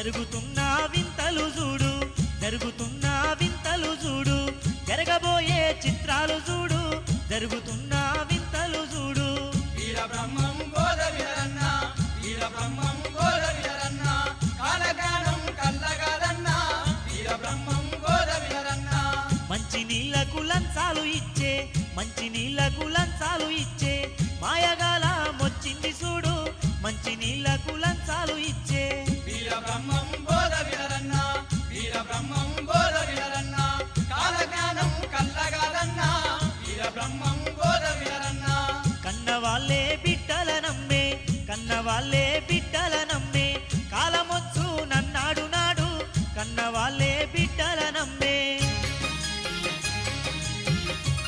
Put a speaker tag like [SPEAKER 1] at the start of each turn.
[SPEAKER 1] జరుగుతున్న వింతలు చూడు జరుగుతున్న వింతలు చూడు జరగబోయే చిత్రాలు చూడు జరుగుతున్న వింతలు చూడు
[SPEAKER 2] వీర బ్రహ్మం బోధ వినరన్న వీర బ్రహ్మం బోధ వినరన్న కాలజ్ఞానం కల్లగాదన్న వీర బ్రహ్మం బోధ వినరన్న
[SPEAKER 1] మంచి నీళ్లకు లంచాలు ఇచ్చే మంచి నీళ్లకు లంచాలు ఇచ్చే మాయగాల మొచ్చింది చూడు మంచి నీళ్లకు లంచాలు ఇచ్చే
[SPEAKER 2] వీర బ్రహ్మం బోధ వినరన్న వీర బ్రహ్మం బోధ వినరన్న కాలజ్ఞానం కల్లగాదన్న వీర బ్రహ్మం బోధ వినరన్న
[SPEAKER 1] కన్నవాళ్ళే బిడ్డల నమ్మే కన్నవాళ్ళే